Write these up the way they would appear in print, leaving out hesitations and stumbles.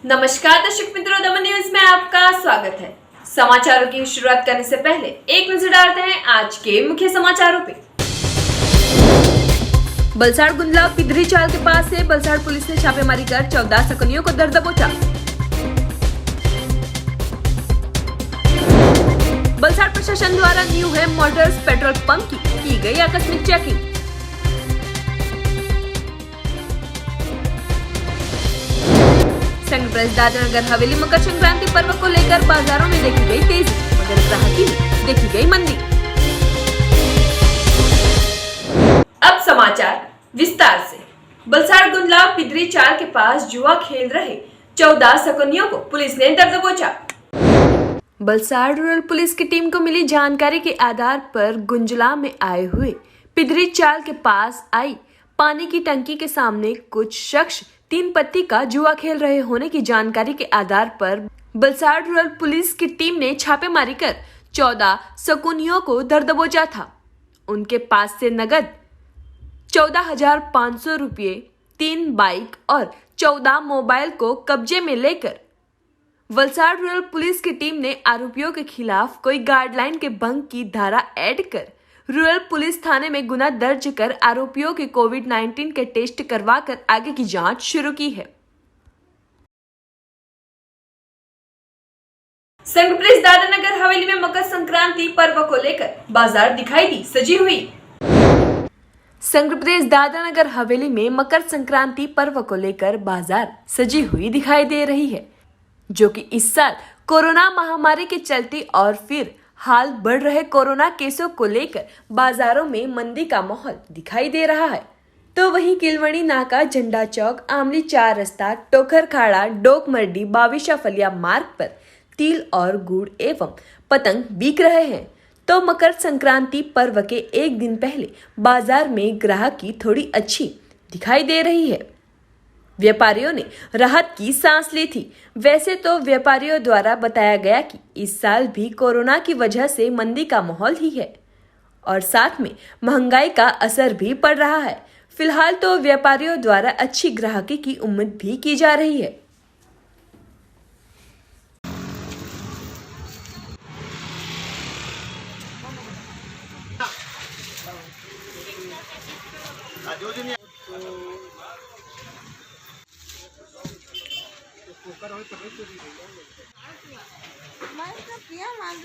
नमस्कार दर्शक मित्रों, दमन न्यूज में आपका स्वागत है। समाचारों की शुरुआत करने से पहले एक नजर डालते हैं आज के मुख्य समाचारों पे। बलसाड़ गुंजला पिधरी चाल के पास से बलसाड़ पुलिस ने छापेमारी कर 14 शकनियों को दर दबोचा। बलसाड़ प्रशासन द्वारा न्यू हेम मोटर्स पेट्रोल पंप की गई आकस्मिक चेकिंग। संघ प्रेस दादरा नगर हवेली मकर संक्रांति पर्व को लेकर बाजारों में देखी गई तेजी, मगर ग्राहकी में देखी गई मंदी। अब समाचार विस्तार से। बलसाड़ गुंजला पिधरी चाल के पास जुआ खेल रहे 14 शकनियों को पुलिस ने दर दबोचा। बलसाड़ रूरल पुलिस की टीम को मिली जानकारी के आधार पर गुंजला में आए हुए पिधरी चाल के पास आई पानी की टंकी के सामने कुछ शख्स 3 पत्ती का जुआ खेल रहे होने की जानकारी के आधार पर बलसाड़ रूरल पुलिस की टीम ने छापेमारी कर 14 शकुनियों को दर दबोचा था। उनके पास से नगद 14,500 रुपये, 3 बाइक और 14 मोबाइल को कब्जे में लेकर वलसाड़ रूरल पुलिस की टीम ने आरोपियों के खिलाफ कोई गाइडलाइन के भंग की धारा ऐड कर रूरल पुलिस थाने में गुना दर्ज कर आरोपियों के कोविड-19 के टेस्ट करवाकर आगे की जांच शुरू की है। संघ प्रेस दादरा नगर हवेली में मकर संक्रांति पर्व को लेकर बाजार दिखाई दी सजी हुई। संघ प्रेस दादरा नगर हवेली में मकर संक्रांति पर्व को लेकर बाजार सजी हुई दिखाई दे रही है, जो कि इस साल कोरोना महामारी के चलते और फिर हाल बढ़ रहे कोरोना केसों को लेकर बाजारों में मंदी का माहौल दिखाई दे रहा है। तो वहीं किलवणी नाका, झंडा चौक, आमली 4 रास्ता, टोखर खाड़ा, डोक मर्डी, बाविशा फलिया मार्ग पर तिल और गुड़ एवं पतंग बिक रहे हैं। तो मकर संक्रांति पर्व के एक दिन पहले बाजार में ग्राहकी थोड़ी अच्छी दिखाई दे रही है। व्यापारियों ने राहत की सांस ली थी। वैसे तो व्यापारियों द्वारा बताया गया कि इस साल भी कोरोना की वजह से मंदी का माहौल ही है और साथ में महंगाई का असर भी पड़ रहा है। फिलहाल तो व्यापारियों द्वारा अच्छी ग्राहकी की उम्मीद भी की जा रही है।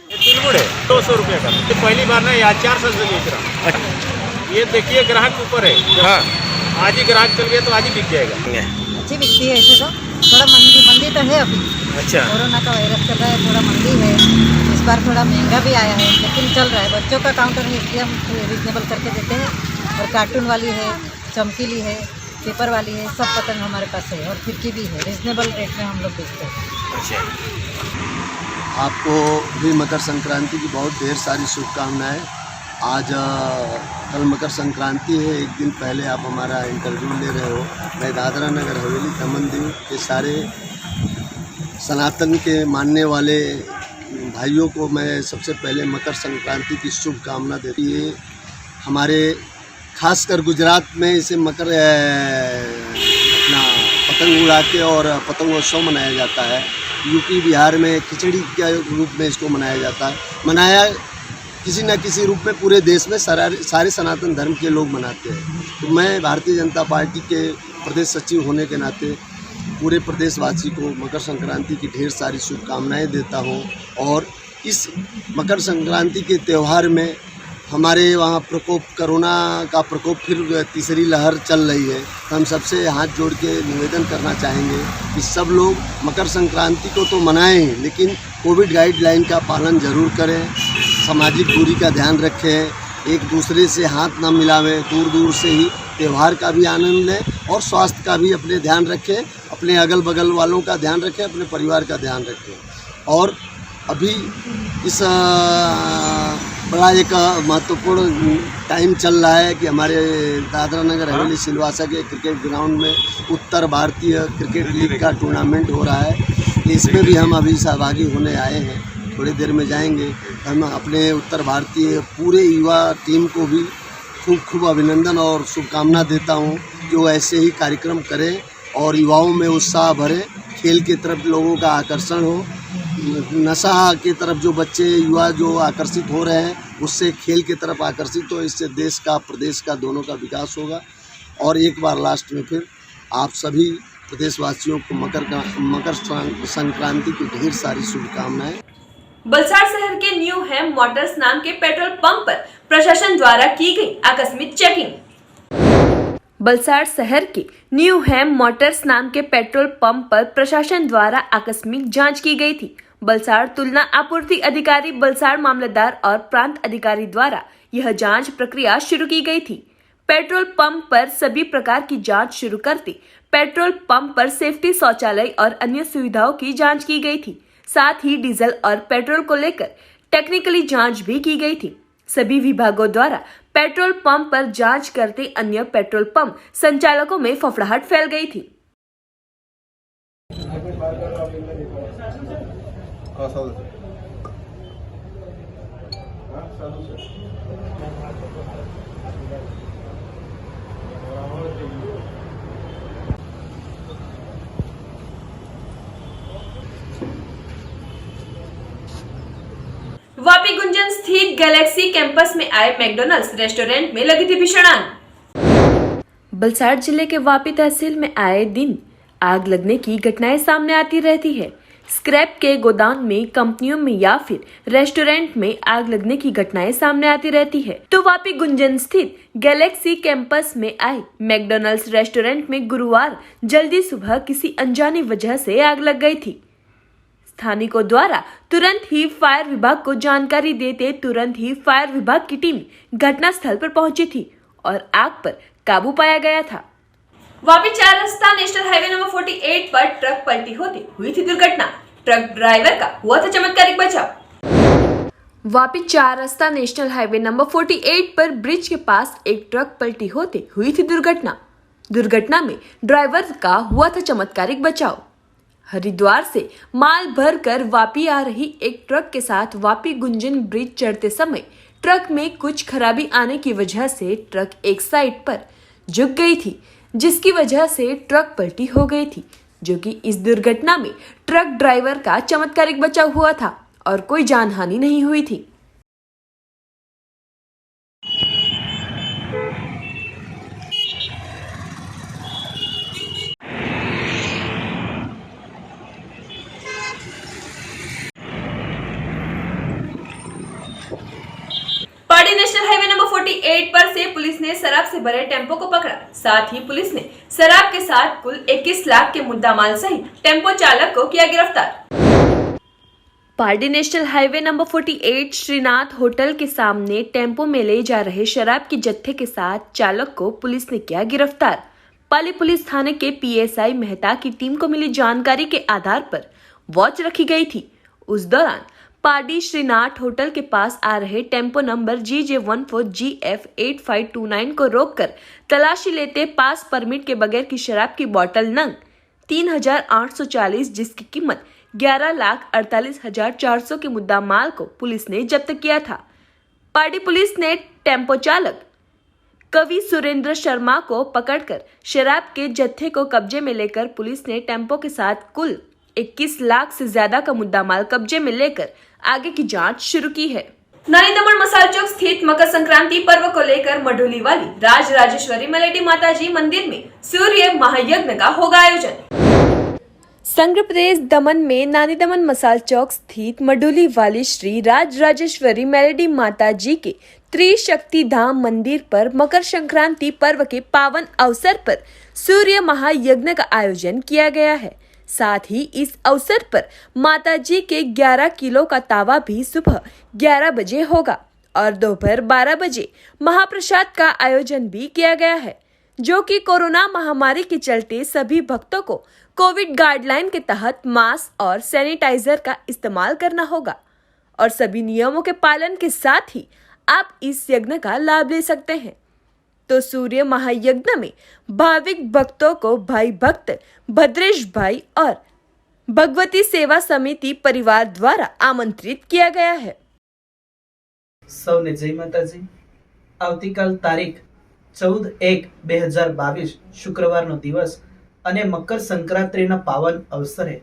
ये तिलगुड़ है 200 रुपये का। तो पहली बार ना यहाँ 400 से बेच रहा हूँ। ये देखिए ग्राहक के ऊपर है। हाँ, आज ही ग्राहक चल गया तो आज ही बिक जाएगा। अच्छी बिकती है ऐसे तो। थोड़ा मंदी तो है अभी। अच्छा, कोरोना का वायरस चल रहा है, थोड़ा मंदी है। इस बार थोड़ा महंगा भी आया है, लेकिन चल रहा है। बच्चों का काउंटर है, इसलिए हम रिजनेबल करके देते हैं। और कार्टून वाली है, चमकीली है, पेपर वाली है, सब पतंग हमारे पास है और फिरकी भी है। रिजनेबल रेट में हम लोग बेचते हैं। अच्छा, आपको भी मकर संक्रांति की बहुत ढेर सारी शुभकामनाएं। आज कल मकर संक्रांति है, एक दिन पहले आप हमारा इंटरव्यू ले रहे हो। मैं दादरा नगर हवेली दमन दीव के सारे सनातन के मानने वाले भाइयों को मैं सबसे पहले मकर संक्रांति की शुभकामना देती है। हमारे खासकर गुजरात में इसे मकर अपना पतंग उड़ा के और पतंगोत्सव मनाया जाता है। यूपी बिहार में खिचड़ी के रूप में इसको मनाया जाता है। मनाया किसी न किसी रूप में पूरे देश में सारे सनातन धर्म के लोग मनाते हैं। तो मैं भारतीय जनता पार्टी के प्रदेश सचिव होने के नाते पूरे प्रदेशवासी को मकर संक्रांति की ढेर सारी शुभकामनाएं देता हूं। और इस मकर संक्रांति के त्यौहार में हमारे वहाँ कोरोना का प्रकोप फिर तीसरी लहर चल रही है। तो हम सबसे हाथ जोड़ के निवेदन करना चाहेंगे कि सब लोग मकर संक्रांति को तो मनाएं, लेकिन कोविड गाइडलाइन का पालन ज़रूर करें, सामाजिक दूरी का ध्यान रखें, एक दूसरे से हाथ ना मिलावें, दूर दूर से ही त्यौहार का भी आनंद लें और स्वास्थ्य का भी अपने ध्यान रखें, अपने अगल बगल वालों का ध्यान रखें, अपने परिवार का ध्यान रखें। और अभी इस बड़ा एक महत्वपूर्ण टाइम चल रहा है कि हमारे दादरा नगर हवेली सिलवासा के क्रिकेट ग्राउंड में उत्तर भारतीय क्रिकेट लीग का टूर्नामेंट हो रहा है। इसमें भी हम अभी सहभागी होने आए हैं, थोड़ी देर में जाएंगे। हम अपने उत्तर भारतीय पूरे युवा टीम को भी खूब खूब अभिनंदन और शुभकामना देता हूं कि वो ऐसे ही कार्यक्रम करें और युवाओं में उत्साह भरें, खेल की तरफ लोगों का आकर्षण हो, नशा की तरफ जो बच्चे युवा जो आकर्षित हो रहे हैं उससे खेल की तरफ आकर्षित हो। इससे देश का प्रदेश का दोनों का विकास होगा। और एक बार लास्ट में फिर आप सभी प्रदेशवासियों को मकर संक्रांति की ढेर सारी शुभकामनाएं। बलसाड़ शहर के न्यू हैम मोटर्स नाम के पेट्रोल पंप पर प्रशासन द्वारा की गई आकस्मिक चेकिंग। बलसाड़ शहर के न्यू हैम मोटर्स नाम के पेट्रोल पंप पर प्रशासन द्वारा आकस्मिक जांच की गई थी। बलसाड़ तुलना आपूर्ति अधिकारी, बलसाड़ मामलतदार और प्रांत अधिकारी द्वारा यह जांच प्रक्रिया शुरू की गई थी। पेट्रोल पंप पर सभी प्रकार की जांच शुरू करते पेट्रोल पंप पर सेफ्टी, शौचालय और अन्य सुविधाओं की जांच की गई थी। साथ ही डीजल और पेट्रोल को लेकर टेक्निकली जांच भी की गई थी। सभी विभागों द्वारा पेट्रोल पंप पर जांच करते अन्य पेट्रोल पंप संचालकों में फफड़ाहट फैल गई थी। वापी गुंजन स्थित गैलेक्सी कैंपस में आए मैकडॉनल्ड्स रेस्टोरेंट में लगी थी भीषण आग। बलसाड़ जिले के वापी तहसील में आए दिन आग लगने की घटनाएं सामने आती रहती है। स्क्रैप के गोदाम में, कंपनियों में या फिर रेस्टोरेंट में आग लगने की घटनाएं सामने आती रहती है। तो वापी गुंजन स्थित गैलेक्सी कैंपस में आए मैकडॉनल्ड्स रेस्टोरेंट में गुरुवार जल्दी सुबह किसी अनजानी वजह से आग लग गई थी। स्थानिकों द्वारा तुरंत ही फायर विभाग को जानकारी देते तुरंत ही फायर विभाग की टीम घटनास्थल पर पहुंची थी और आग पर काबू पाया गया था। वापी 4 रास्ता नेशनल हाईवे नंबर 48 पर ट्रक पलटी होते हुई थी दुर्घटना। ट्रक ड्राइवर का हुआ था चमत्कारिक बचाव। वापी 4 रास्ता नेशनल हाईवे नंबर 48 पर ब्रिज के पास एक ट्रक पलटी होते हुई थी दुर्घटना। दुर्घटना में ड्राइवर का हुआ था चमत्कारिक बचाव। हरिद्वार से माल भरकर वापी आ रही एक ट्रक के साथ वापी गुंजन ब्रिज चढ़ते समय ट्रक में कुछ खराबी आने की वजह से ट्रक एक साइड पर झुक गई थी, जिसकी वजह से ट्रक पलटी हो गई थी, जो कि इस दुर्घटना में ट्रक ड्राइवर का चमत्कारिक बचाव हुआ था और कोई जानहानि नहीं हुई थी। पाड़ी नेशनल हाईवे नंबर 48 पर से पुलिस ने शराब से भरे टेम्पो को पकड़ा। साथ ही पुलिस ने शराब के साथ कुल 21 लाख के मुद्दामाल सहित टेम्पो चालक को किया गिरफ्तार। Padi national highway number 48 Shrinath hotel के सामने टेम्पो में ले जा रहे शराब के जत्थे के साथ चालक को पुलिस ने किया गिरफ्तार। पाली पुलिस थाने के पीएसआई मेहता की टीम को मिली जानकारी के आधार पर वॉच रखी गई थी। उस दौरान पाडी श्रीनाथ होटल के पास आ रहे टेम्पो नंबर GJ14GF8529 को रोककर तलाशी लेते पास परमिट के बगैर की शराब की बोतल नंग 3840 जिसकी कीमत 11,48,400 के मुद्दा माल को पुलिस ने जब्त किया था। पाडी पुलिस ने टेम्पो चालक कवि सुरेंद्र शर्मा को पकड़कर शराब के जत्थे को कब्जे में लेकर पुलिस ने टेम्पो के साथ कुल 21 लाख से ज्यादा का मुद्दामाल कब्जे में लेकर आगे की जांच शुरू की है। नानी दमन मसाल चौक स्थित मकर संक्रांति पर्व को लेकर मढोली वाली राज राजेश्वरी मेलेडी माताजी मंदिर में सूर्य महायज्ञ का होगा आयोजन। संघ प्रदेश दमन में नानी दमन मसाल चौक स्थित मढोली वाली श्री राज राजेश्वरी मेलेडी माताजी के त्रिशक्ति धाम मंदिर पर मकर संक्रांति पर्व के पावन अवसर पर सूर्य महायज्ञ का आयोजन किया गया है। साथ ही इस अवसर पर माताजी के 11 किलो का तावा भी सुबह 11 बजे होगा और दोपहर 12 बजे महाप्रसाद का आयोजन भी किया गया है, जो कि कोरोना महामारी के चलते सभी भक्तों को कोविड गाइडलाइन के तहत मास्क और सैनिटाइजर का इस्तेमाल करना होगा और सभी नियमों के पालन के साथ ही आप इस यज्ञ का लाभ ले सकते हैं। तो सूर्य महायज्ञ में भाविक भक्तों को भाई भक्त भद्रेश भाई और भगवती सेवा समिति परिवार द्वारा आमंत्रित किया गया है। સૌને જય માતાજી। આવતીકાલ તારીખ 14/1/2022 શુક્રવારનો દિવસ અને મકર સંક્રાંતિના પાવન અવસરે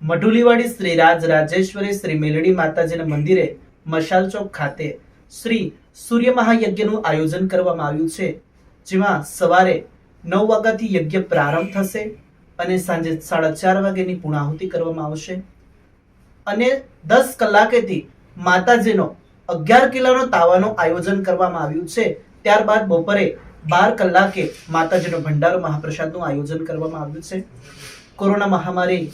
મઢુલીવાડી શ્રી રાજેશ્વરી શ્રી મેલડી માતાજીના મંદિરે મશાલ ચોક ખાતે શ્રી સૂર્ય મહાયજ્ઞનું આયોજન કરવામાં આવ્યું છે, જેમાં સવારે 9 વાગ્યાથી યજ્ઞ પ્રારંભ થશે અને સાંજે 4:30 વાગ્યાની પૂર્ણાહુતિ કરવામાં આવશે અને 10 કલાકેથી માતાજીનો 11 કિલોનો તાવાનો આયોજન કરવામાં આવ્યું છે। ત્યારબાદ બપોરે 12 કલાકે માતાજીનો ભંડારો મહાપ્રસાદનું આયોજન કરવામાં આવ્યું છે। કોરોના મહામારી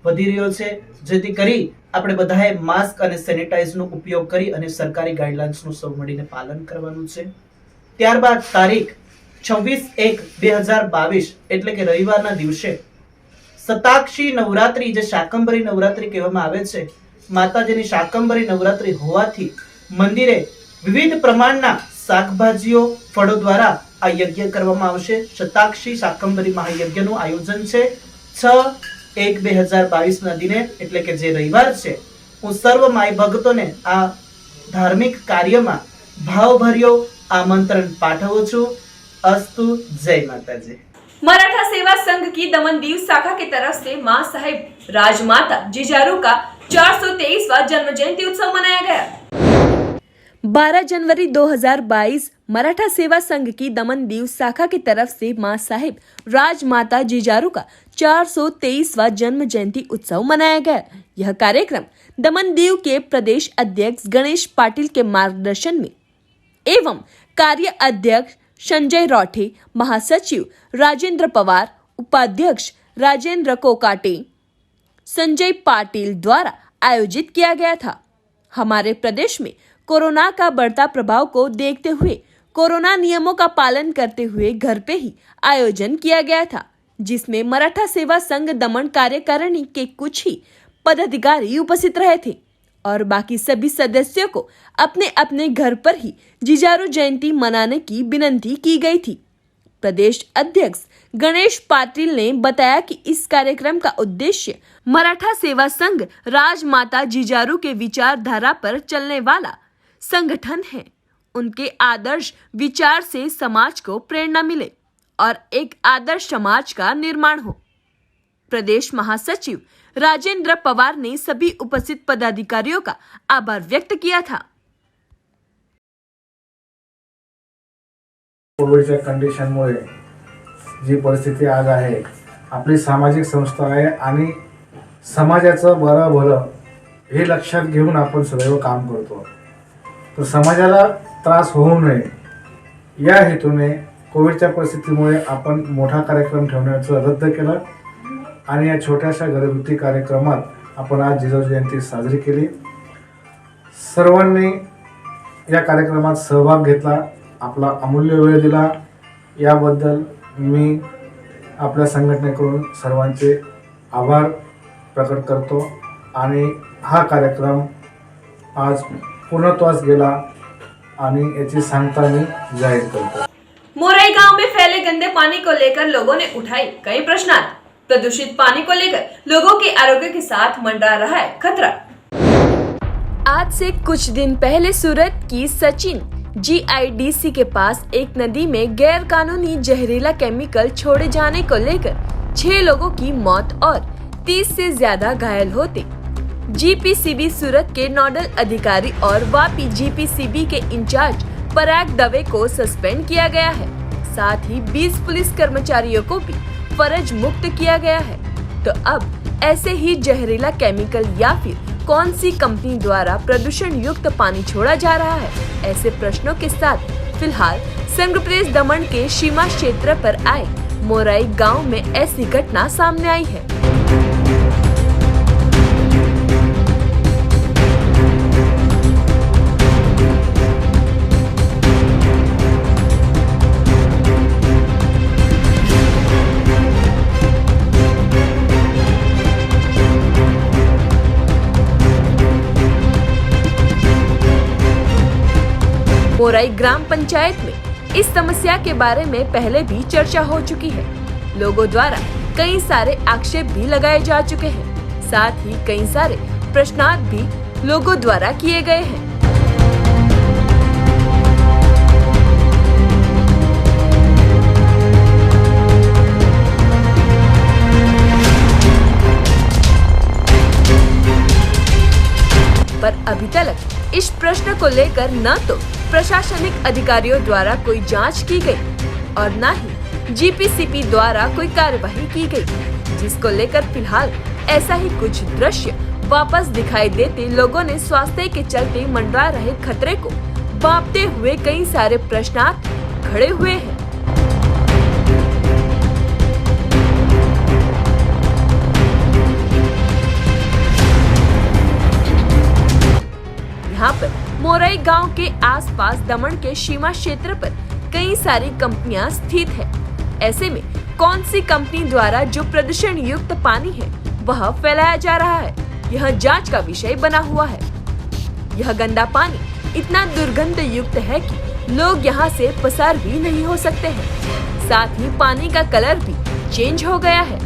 વધી રહ્યો છે, જેથી કરી આપણે બધાએ માસ્ક અને સેનિટાઈઝરનો ઉપયોગ કરી અને સરકારી ગાઈડલાઇન્સનું સૌ મળીને પાલન કરવાનું છે। ત્યારબાદ તારીખ 26/1/2022 એટલે કે રવિવારના દિવસે શતાક્ષી નવરાત્રી, જે શાકંભરી નવરાત્રી કહેવામાં આવે છે, માતાજીની શાકંભરી નવરાત્રી હોવાથી મંદિરે વિવિધ પ્રમાણના શાકભાજીઓ, ફળો દ્વારા આ યજ્ઞ કરવામાં આવશે। શતાક્ષી શાકંભરી મહાયજ્ઞનું આયોજન છે 6/1/2022 ના દિને, એટલે કે જે રવિવાર છે। હું સર્વ માય ભક્તોને આ ધાર્મિક કાર્યમાં ભાવભર્યો આમંત્રણ પાઠવું છું। अस्तु, जय माता जी। मराठा सेवा संघ की दमन दीव शाखा की तरफ से मां साहिब राजमाता जिजारू का 423वां जन्म जयंती उत्सव मनाया गया। 12 जनवरी 2022 मराठा सेवा संघ की दमन दीव शाखा की तरफ से मां साहिब राजमाता जिजारू का 423वां जन्म जयंती उत्सव मनाया गया। यह कार्यक्रम दमन दीव के प्रदेश अध्यक्ष गणेश पाटिल के मार्गदर्शन में एवं कार्य अध्यक्ष संजय रौठे, महासचिव राजेंद्र पवार, उपाध्यक्ष राजेंद्र कोकाटे, संजय पाटिल द्वारा आयोजित किया गया था। हमारे प्रदेश में कोरोना का बढ़ता प्रभाव को देखते हुए कोरोना नियमों का पालन करते हुए घर पे ही आयोजन किया गया था, जिसमें मराठा सेवा संघ दमन कार्यकारिणी के कुछ ही पदाधिकारी उपस्थित रहे थे और बाकी सभी सदस्यों को अपने अपने घर पर ही जिजारू जयंती मनाने की विनती की गई थी। प्रदेश अध्यक्ष गणेश पाटिल ने बताया कि इस कार्यक्रम का उद्देश्य मराठा सेवा संघ राजमाता जिजारू के विचारधारा पर चलने वाला संगठन है। उनके आदर्श विचार से समाज को प्रेरणा मिले और एक आदर्श समाज का निर्माण हो। प्रदेश महासचिव राजेंद्र पवार ने सभी उपस्थित पदाधिकारियों का आभार व्यक्त किया था। कोविडच्या कंडिशनमुळे जी परिस्थिती आज आहे, आपली सामाजिक संस्था आहे आणि समाजाचं बरं भलं हे लक्षात घेऊन आपण सदैव काम करतो। तर समाजाला त्रास होऊ नये या हेतूने कोविडच्या परिस्थितीमुळे आपण मोठा कार्यक्रम ठेवण्याचं रद्द केलं आणि या छोट्याशा घरगुती कार्यक्रमात आपण आज जिजाऊ जयंती साजरी केली। सर्वांनी या कार्यक्रमात सहभाग घेतला, आपला अमूल्य वेळ दिला, याबद्दल मी आपल्या संघटनेकडून सर्वांचे आभार प्रकट करतो आणि हा कार्यक्रम आज पूर्णत्वास गेला आणि याची सांगता मी जाहीर करतो। मोराई गांव में फैले गंदे पानी को लेकर लोगों ने उठाई कई प्रश्न। प्रदूषित पानी को लेकर लोगों के आरोग्य के साथ मंडरा रहा है खतरा। आज से कुछ दिन पहले सूरत की सचिन GIDC के पास एक नदी में गैर कानूनी जहरीला केमिकल छोड़े जाने को लेकर 6 लोगों की मौत और 30 से ज्यादा घायल होते GPCB सूरत के नोडल अधिकारी और वापी GPCB के इंचार्ज पराग दवे को सस्पेंड किया गया है। साथ ही 20 पुलिस कर्मचारियों को भी फर्ज मुक्त किया गया है। तो अब ऐसे ही जहरीला केमिकल या फिर कौन सी कंपनी द्वारा प्रदूषण युक्त पानी छोड़ा जा रहा है, ऐसे प्रश्नों के साथ फिलहाल संघ प्रदेश दमन के सीमा क्षेत्र पर आए मोराई गांव में ऐसी घटना सामने आई है। मोराई ग्राम पंचायत में इस समस्या के बारे में पहले भी चर्चा हो चुकी है। लोगों द्वारा कई सारे आक्षेप भी लगाए जा चुके हैं। साथ ही कई सारे प्रश्नार्थ भी लोगों द्वारा किए गए हैं। इस प्रश्न को लेकर न तो प्रशासनिक अधिकारियों द्वारा कोई जांच की गई और न ही जीपीसीपी द्वारा कोई कार्यवाही की गई, जिसको लेकर फिलहाल ऐसा ही कुछ दृश्य वापस दिखाई देते लोगों ने स्वास्थ्य के चलते मंडरा रहे खतरे को भांपते हुए कई सारे प्रश्नार्थ खड़े हुए हैं। यहाँ पर मोरई गांव के आसपास दमन के सीमा क्षेत्र पर कई सारी कंपनियां स्थित है। ऐसे में कौन सी कंपनी द्वारा जो प्रदूषण युक्त पानी है वह फैलाया जा रहा है, यह जांच का विषय बना हुआ है। यह गंदा पानी इतना दुर्गंध युक्त है कि लोग यहाँ से पसार भी नहीं हो सकते हैं। साथ ही पानी का कलर भी चेंज हो गया है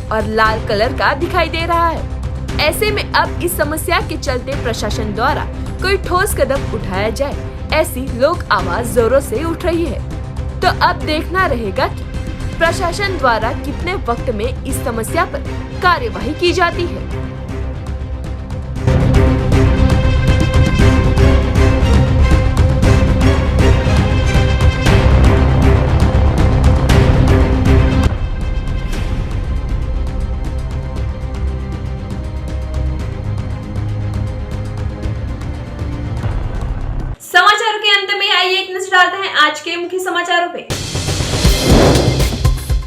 और लाल कलर का दिखाई दे रहा है। ऐसे में अब इस समस्या के चलते प्रशासन द्वारा कोई ठोस कदम उठाया जाए, ऐसी लोक आवाज जोरों से उठ रही है। तो अब देखना रहेगा कि प्रशासन द्वारा कितने वक्त में इस समस्या पर कार्यवाही की जाती है। समाचारों के अंत में आइए एक नजर डालते हैं आज के मुख्य समाचारों पे।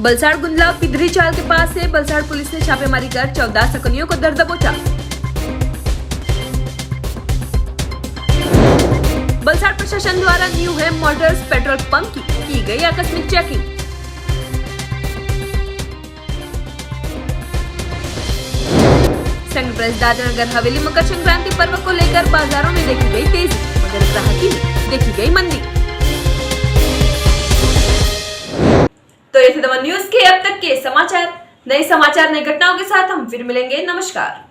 बलसाड़ गुंदला पिधरी चाल के पास से बलसाड़ पुलिस ने छापेमारी कर 14 शकनियों को दर दबोचा। बलसाड़ प्रशासन द्वारा न्यू है मोटर्स पेट्रोल पंप की गई आकस्मिक चेकिंग। संघ प्रेस दादरानगर हवेली मकर संक्रांति पर्व को लेकर बाजारों में देखी गई तेजी, मगर ग्राहकी में देखी गई मंदी। तो ये थे दमन न्यूज के अब तक के समाचार। नए समाचार नई घटनाओं के साथ हम फिर मिलेंगे। नमस्कार।